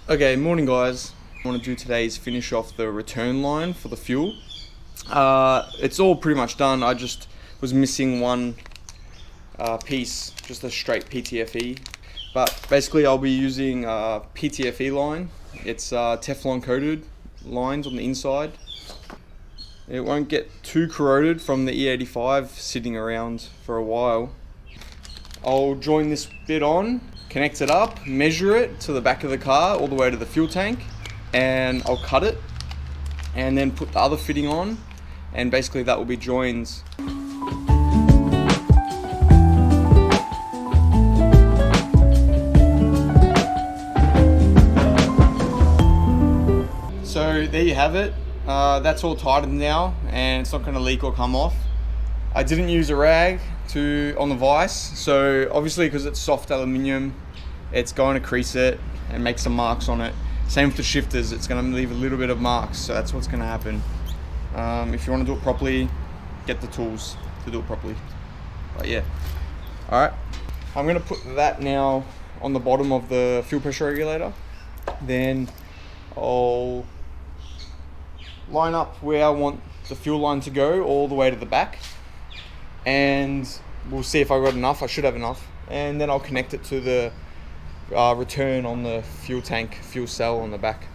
Okay, morning guys. I want to do today's finish off the return line for the fuel. It's all pretty much done. I just was missing one piece, just a straight PTFE. But basically I'll be using PTFE line. It's Teflon coated lines on the inside. It won't get too corroded from the E85 sitting around for a while. I'll join this bit on, connect it up, measure it to the back of the car all the way to the fuel tank, and I'll cut it and then put the other fitting on, and basically that will be joins. So there you have it. That's all tightened now and it's not going to leak or come off. I didn't use a rag on the vise, so obviously because it's soft aluminium, it's going to crease it and make some marks on it. Same with the shifters, it's going to leave a little bit of marks, so that's what's going to happen. If you want to do it properly, get the tools to do it properly. But yeah, alright. I'm going to put that now on the bottom of the fuel pressure regulator. Then I'll line up where I want the fuel line to go all the way to the back, and we'll see if I got enough. I should have enough, and then I'll connect it to the return on the fuel tank, fuel cell on the back.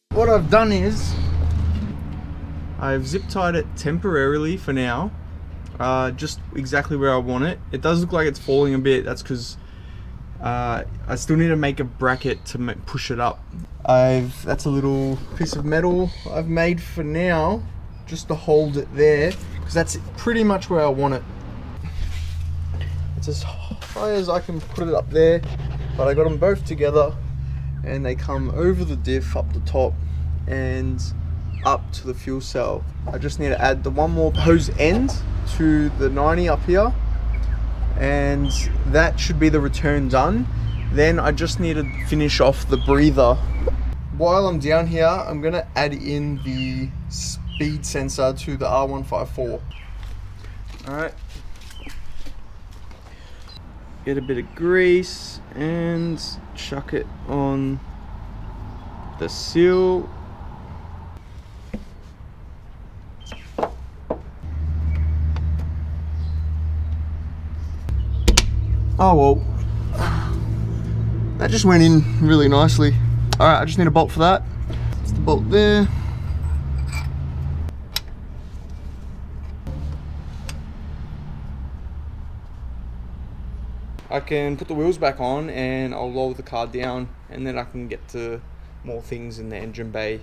What I've done is I've zip tied it temporarily for now, just exactly where I want it. It does look like it's falling a bit. That's because I still need to make a bracket to push it up. That's a little piece of metal I've made for now, just to hold it there, because that's pretty much where I want it. It's as high as I can put it up there, but I got them both together and they come over the diff up the top and up to the fuel cell. I just need to add the one more hose end to the 90 up here, and that should be the return done. Then I just need to finish off the breather. While I'm down here, I'm gonna add in the speed sensor to the R154. Alright, get a bit of grease and chuck it on the seal. Oh well, that just went in really nicely. Alright, I just need a bolt for that. It's the bolt there. I can put the wheels back on and I'll lower the car down, and then I can get to more things in the engine bay.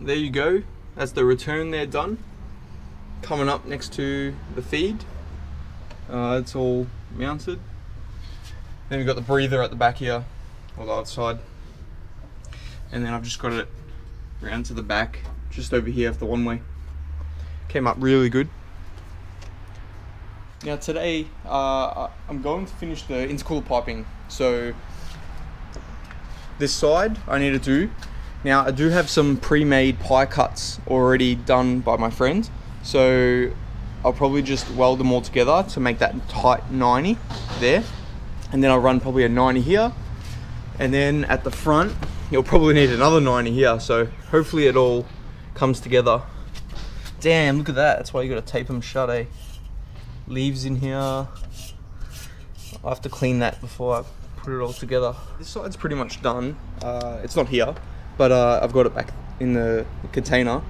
there you go. That's the return there done. Coming up next to the feed. It's all mounted. Then we've got the breather at the back here, or the other side. And then I've just got it round to the back, just over here for the one way. Came up really good. Now today, I'm going to finish the intercooler piping. So this side I need to do. Now I do have some pre-made pie cuts already done by my friend. So I'll probably just weld them all together to make that tight 90 there. And then I'll run probably a 90 here. And then at the front, you'll probably need another 90 here. So hopefully it all comes together. Damn, look at that. That's why you gotta tape them shut, eh? Leaves in here. I'll have to clean that before I put it all together. This side's pretty much done. It's not here, but I've got it back in the container.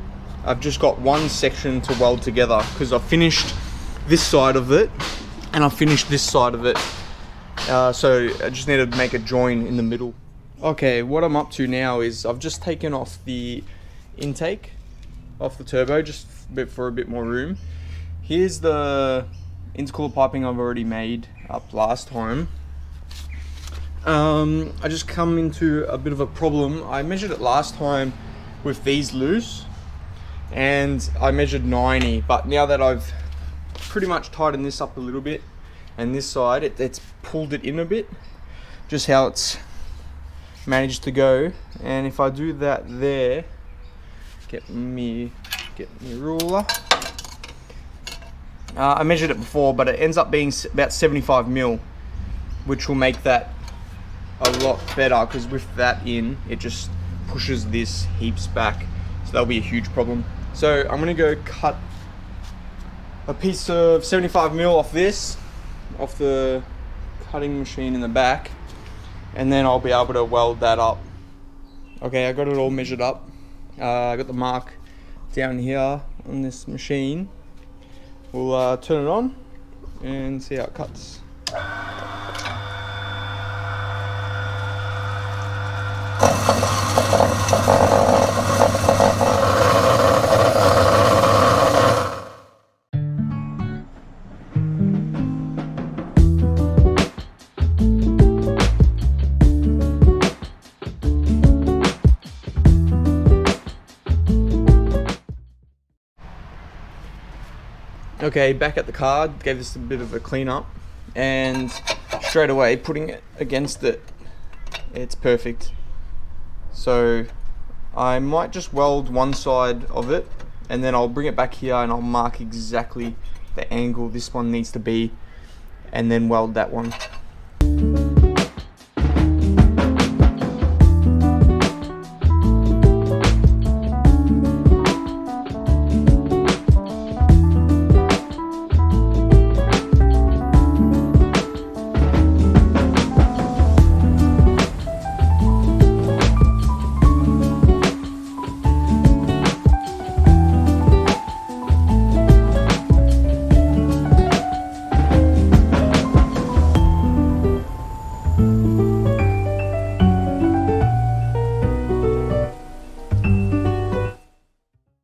I've just got one section to weld together because I've finished this side of it and I've finished this side of it. So I just need to make a join in the middle. Okay, what I'm up to now is I've just taken off the intake off the turbo just for a bit more room. Here's the intercooler piping I've already made up last time. I just come into a bit of a problem. I measured it last time with these loose and I measured 90, but now that I've pretty much tightened this up a little bit and this side, it's pulled it in a bit, just how it's managed to go. And if I do that there, get me ruler. I measured it before, but it ends up being about 75 mil, which will make that a lot better because with that in, it just pushes this heaps back. So that'll be a huge problem. So I'm gonna go cut a piece of 75 mil off this, off the cutting machine in the back, and then I'll be able to weld that up. Okay, I got it all measured up. I got the mark down here on this machine. We'll turn it on and see how it cuts. Okay, back at the car, gave this a bit of a clean up, and straight away putting it against it, it's perfect. So I might just weld one side of it and then I'll bring it back here and I'll mark exactly the angle this one needs to be and then weld that one.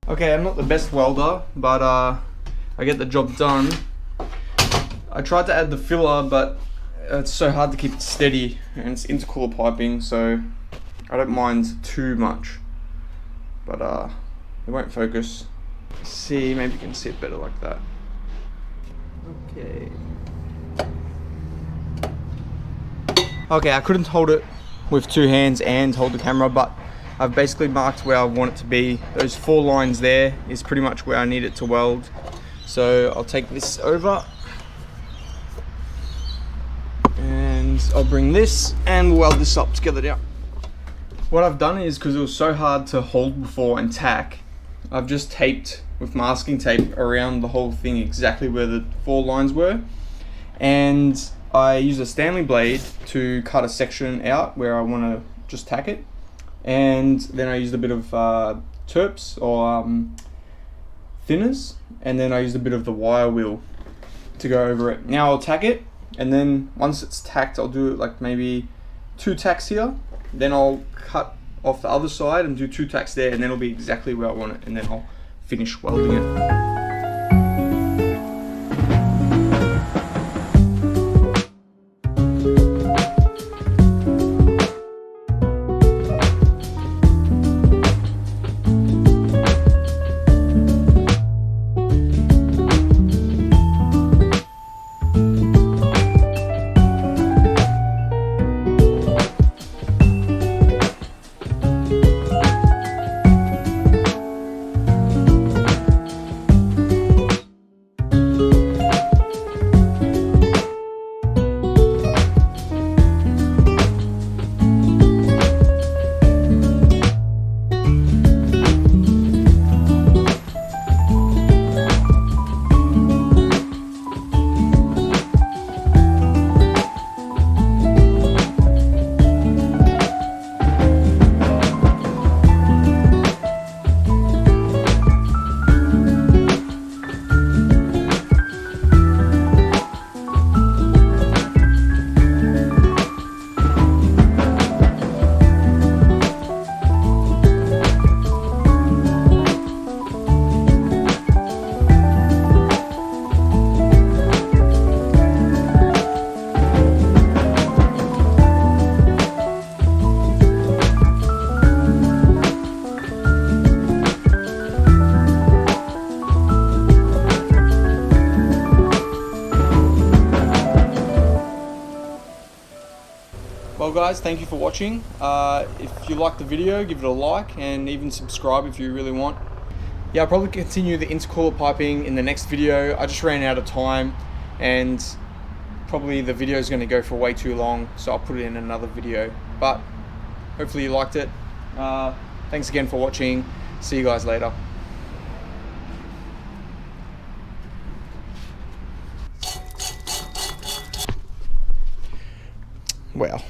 Okay, I'm not the best welder, but I get the job done. I tried to add the filler, but it's so hard to keep it steady, and it's intercooler piping, so I don't mind too much, but it won't focus. See, maybe you can see it better like that. Okay, I couldn't hold it with two hands and hold the camera, but I've basically marked where I want it to be. Those 4 lines there is pretty much where I need it to weld. So I'll take this over and I'll bring this and we'll weld this up together now. What I've done is, because it was so hard to hold before and tack, I've just taped with masking tape around the whole thing exactly where the 4 lines were. And I used a Stanley blade to cut a section out where I want to just tack it. And then I used a bit of terps or thinners, and then I used a bit of the wire wheel to go over it. Now I'll tack it, and then once it's tacked, I'll do like maybe 2 tacks here. Then I'll cut off the other side and do 2 tacks there, and then it'll be exactly where I want it, and then I'll finish welding it. Well guys, thank you for watching. If you liked the video, give it a like and even subscribe if you really want. Yeah, I'll probably continue the intercooler piping in the next video. I just ran out of time and probably the video is going to go for way too long, so I'll put it in another video. But hopefully you liked it. Thanks again for watching. See you guys later. Well.